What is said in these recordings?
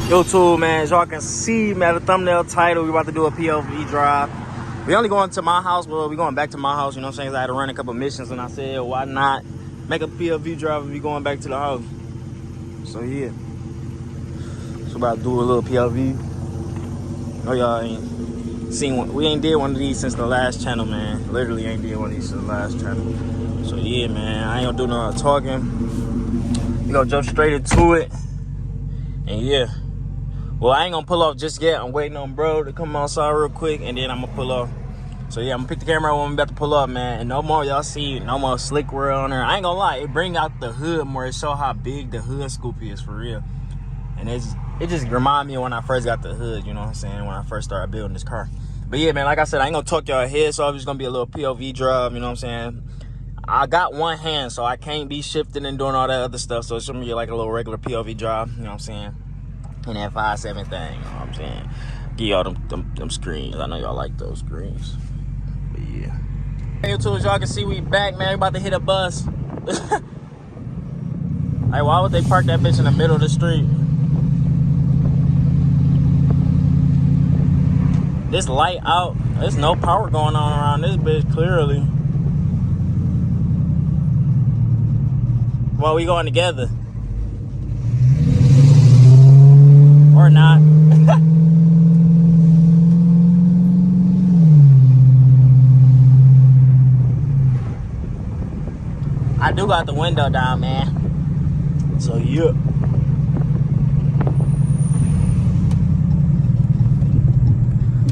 YouTube, man, as y'all can see, man, the thumbnail title, we about to do a POV drive. We only going to my house, well, we going back to my house, you know what I'm saying? 'Cause I had to run a couple missions, and I said, why not make a POV drive if we going back to the house? So, yeah. So, about to do a little POV. No, y'all ain't seen one. We ain't did one of these since the last channel, man. Literally ain't did one of these since the last channel. So, yeah, man, I ain't gonna do no talking. We gonna jump straight into it. And, yeah. Well, I ain't gonna pull off just yet. I'm waiting on bro to come outside real quick, and then I'm gonna pull off. So yeah, I'm gonna pick the camera up when I'm about to pull up, man. And no more, y'all see, no more slick world on there. I ain't gonna lie, it bring out the hood more. It show how big the hood scoop is for real. And it just remind me of when I first got the hood, you know what I'm saying? When I first started building this car. But yeah, man, like I said, I ain't gonna talk y'all ahead, so it's just gonna be a little POV drive, you know what I'm saying? I got one hand, so I can't be shifting and doing all that other stuff. So it's gonna be like a little regular POV drive, you know what I'm saying? And that 5.7 thing, you know what I'm saying? Give y'all them screens. I know y'all like those screens. But yeah. Hey, YouTube, as y'all can see, we back, man. We about to hit a bus. Like, why would they park that bitch in the middle of the street? This light out. There's no power going on around this bitch, clearly. Well, we going together. Or not. I do got the window down, man. So yeah.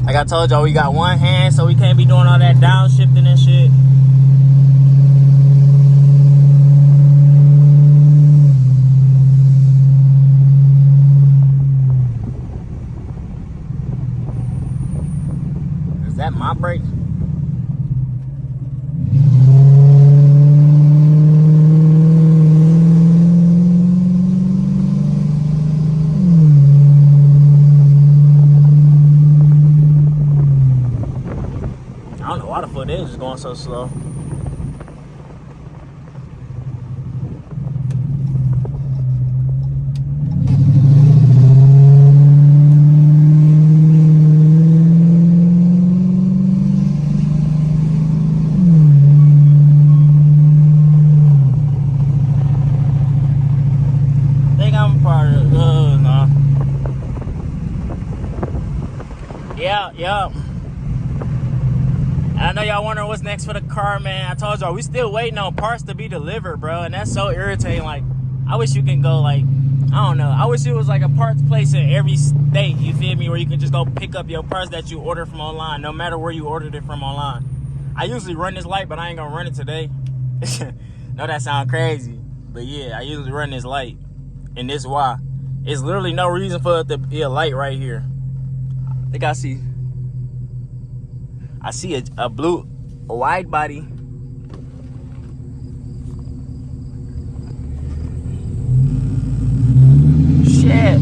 Like I told y'all, we got one hand, so we can't be doing all that downshifting and shit. Is that my brake? I don't know why the fuck they just going so slow. Think I'm part of no. Yeah. I know y'all wondering what's next for the car, man. I told y'all, we still waiting on parts to be delivered, bro. And that's so irritating. Like, I wish you can go, like, I don't know. I wish it was like a parts place in every state, you feel me? Where you can just go pick up your parts that you order from online, no matter where you ordered it from online. I usually run this light, but I ain't gonna run it today. No, that sounds crazy. But yeah, I usually run this light. And this is why. It's literally no reason for it to be a light right here. I think I see a blue, wide body. Shit.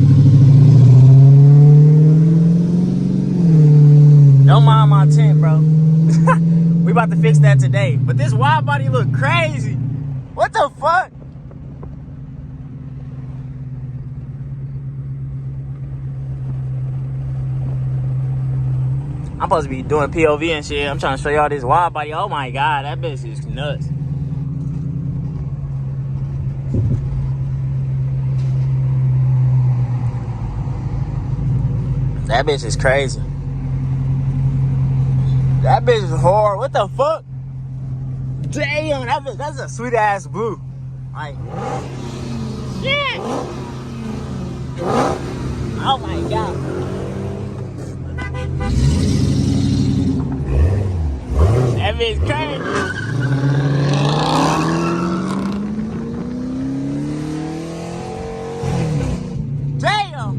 Don't mind my tent, bro. We about to fix that today. But this wide body look crazy. What the fuck? I'm supposed to be doing POV and shit. I'm trying to show y'all this wide body. Oh my god, that bitch is nuts. That bitch is crazy. That bitch is hard. What the fuck? Damn, that bitch, that's a sweet ass blue. Like, shit. Oh my god. That bitch crazy. Damn.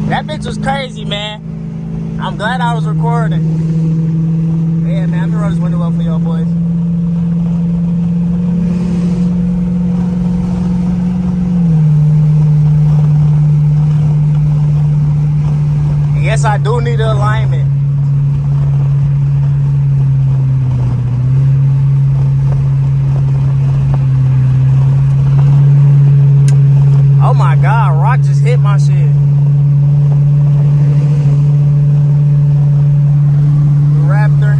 That bitch was crazy, man. I'm glad I was recording. Yeah, man, I'm gonna roll this window up for y'all boys. Yes, I do need the alignment. Oh my God, rock just hit my shit. Raptor.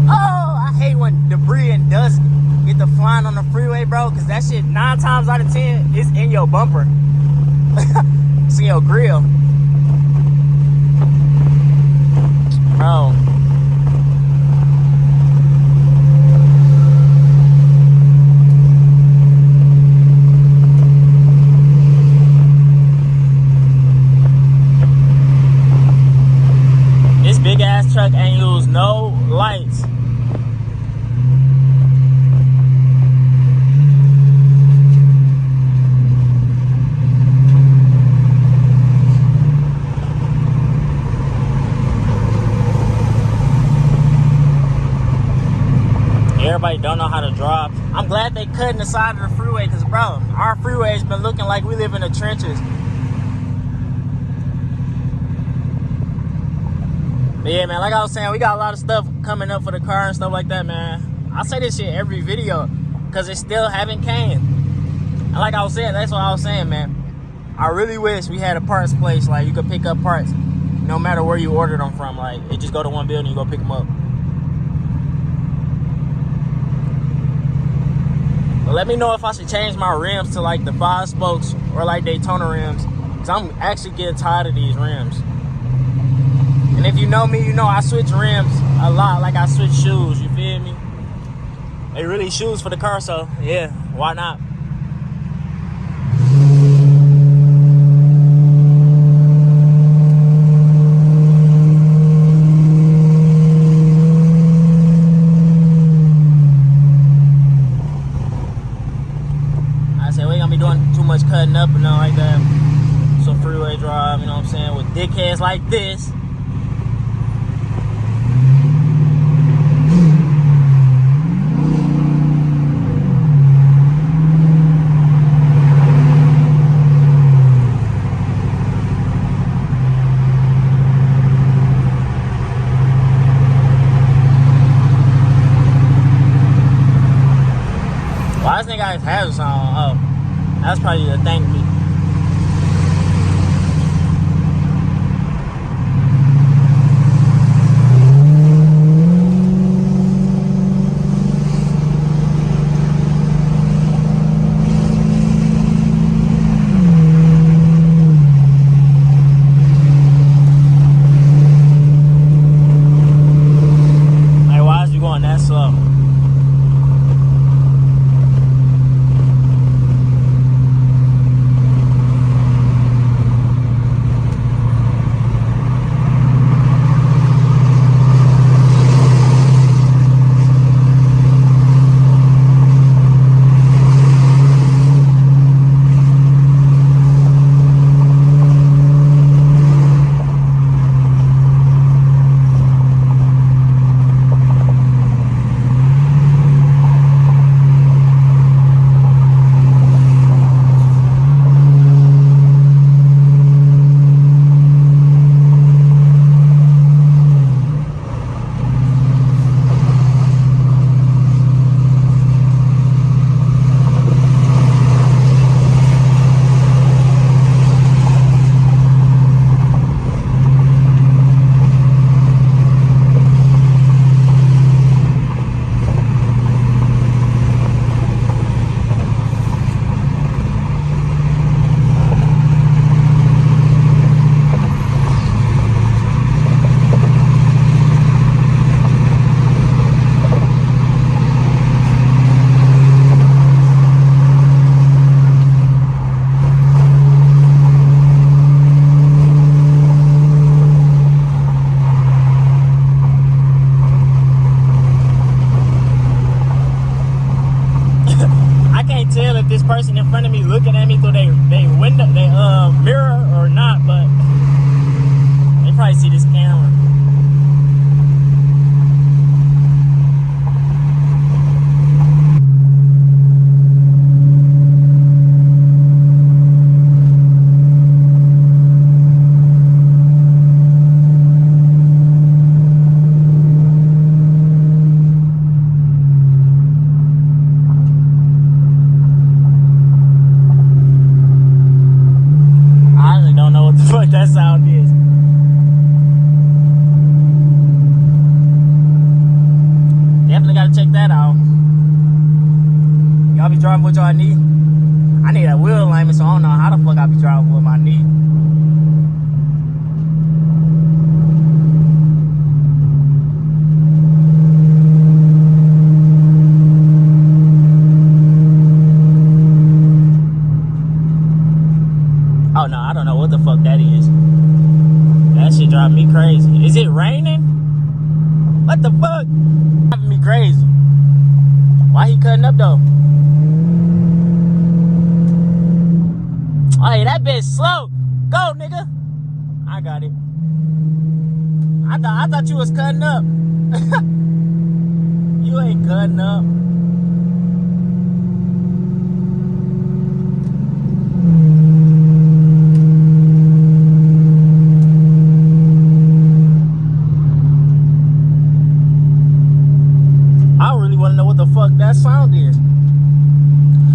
Oh, I hate when debris and dust get to flying on the freeway, bro, because that shit 9 times out of 10 is in your bumper. It's in your grill. Bro. This big ass truck ain't use no lights. Everybody don't know how to drive. I'm glad they cutting the side of the freeway because, bro, our freeway's been looking like we live in the trenches. But yeah, man, like I was saying, we got a lot of stuff coming up for the car and stuff like that, man. I say this shit every video because it still haven't came. And like I was saying, that's what I was saying, man. I really wish we had a parts place, like you could pick up parts no matter where you ordered them from. Like, it just go to one building, you go pick them up. But let me know if I should change my rims to like the 5 spokes or like Daytona rims, because I'm actually getting tired of these rims. And if you know me, you know I switch rims a lot, like I switch shoes, you feel me? They really shoes for the car, so yeah, why not? I said we ain't gonna be doing too much cutting up and nothing like that. So freeway drive, you know what I'm saying, with dickheads like this. Why this nigga got his hazards on? Oh, that's probably the thank me. Like, why is you going that slow? Tell if this person in front of me looking at me through they window, they mirror or not, but they probably see this camera. the fuck that is. That shit drive me crazy. Is it raining? What the fuck? Driving me crazy. Why he cutting up though? Oh, hey, that bitch slow. Go, nigga. I got it. I thought you was cutting up. You ain't cutting up. I really want to know what the fuck that sound is.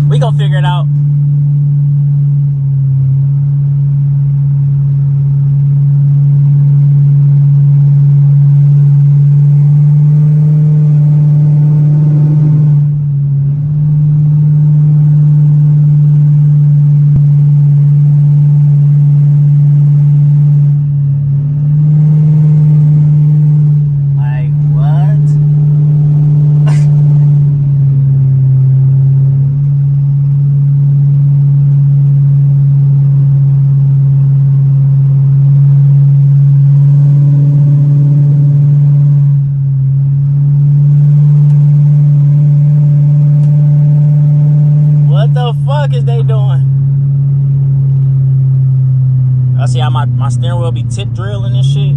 We gonna figure it out. What the fuck is they doing? I see how my steering wheel be tip drilling and shit.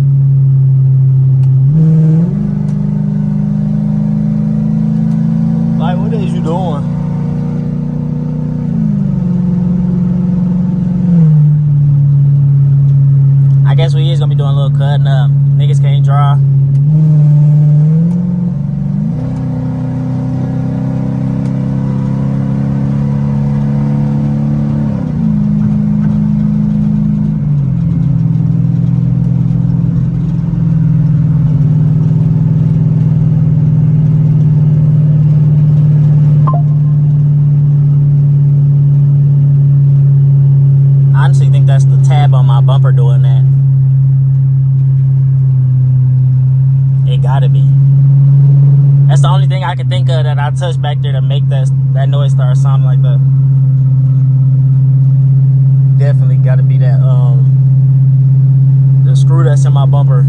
Like, what is you doing? I guess we is gonna be doing a little cutting up. Niggas can't drive. I honestly think that's the tab on my bumper doing that. It gotta be. That's the only thing I can think of that I touched back there to make that noise start sounding like that. Definitely gotta be that the screw that's in my bumper.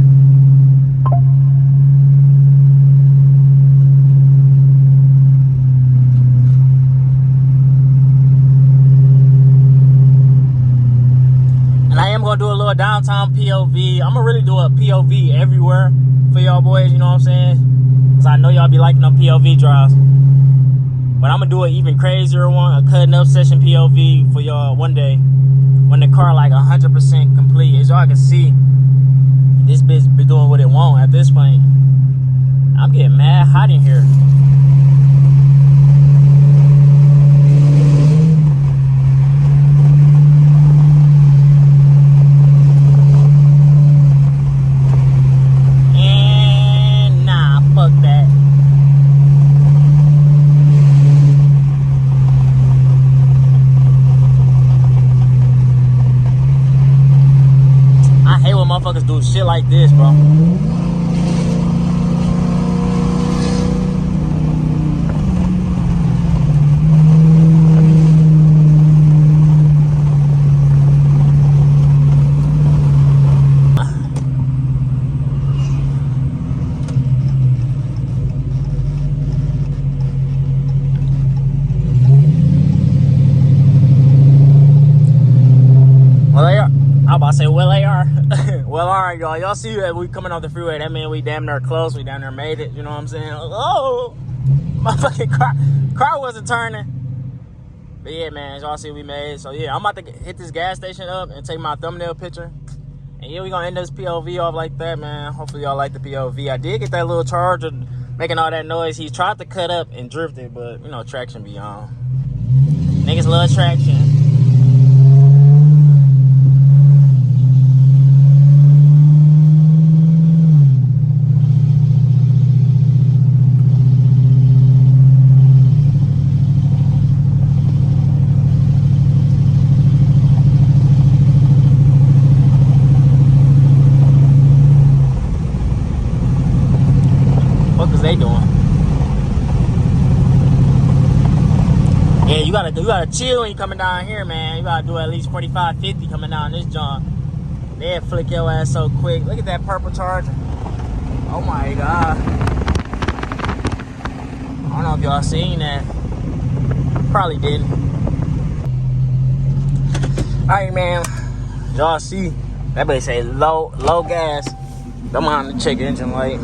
And I am gonna do a little downtown POV. I'm gonna really do a POV everywhere for y'all boys, you know what I'm saying? Cause I know y'all be liking them POV drives. But I'm gonna do an even crazier one, a cutting up session POV for y'all one day. When the car like 100% complete. As y'all can see, this bitch be doing what it want at this point. I'm getting mad hot in here. Motherfuckers do shit like this, bro. Well, they are. I'm about to say, well, they are. Well, all right, y'all. Y'all see that we coming off the freeway. That mean we damn near close. We damn near made it. You know what I'm saying? Oh, my fucking car wasn't turning. But yeah, man, y'all see we made it. So yeah, I'm about to hit this gas station up and take my thumbnail picture. And yeah, we gonna end this POV off like that, man. Hopefully y'all like the POV. I did get that little charger making all that noise. He tried to cut up and drifted, but you know, traction be on. Niggas love traction. They doing? Yeah, you gotta gotta chill when you coming down here, man. You gotta do at least 45, 50 coming down this joint. They'll flick your ass so quick. Look at that purple Charger. Oh my God. I don't know if y'all seen that. Probably didn't. Alright, man. Y'all see that bitch say low gas. Don't mind to check the engine light.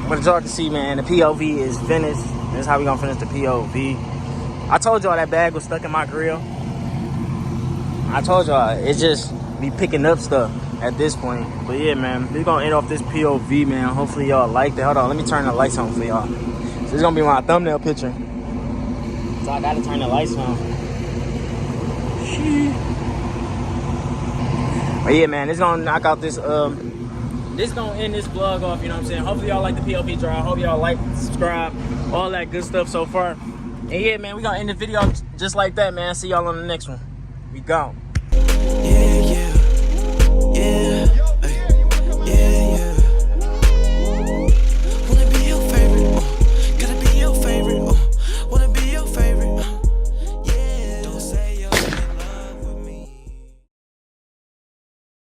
But as y'all can see, man, the POV is finished. This is how we gonna finish the POV. I told y'all that bag was stuck in my grill. I told y'all it just be picking up stuff at this point. But yeah, man, we're gonna end off this POV, man. Hopefully y'all liked it. Hold on, let me turn the lights on for y'all. So this is gonna be my thumbnail picture. So I gotta turn the lights on. But yeah, man, this gonna knock out this this gonna end this vlog off, you know what I'm saying? Hopefully y'all like the POV drive. Hope y'all like, subscribe, all that good stuff so far. And yeah, man, we gonna end the video just like that, man. See y'all on the next one. We gone. Yeah, yeah, yeah, yeah.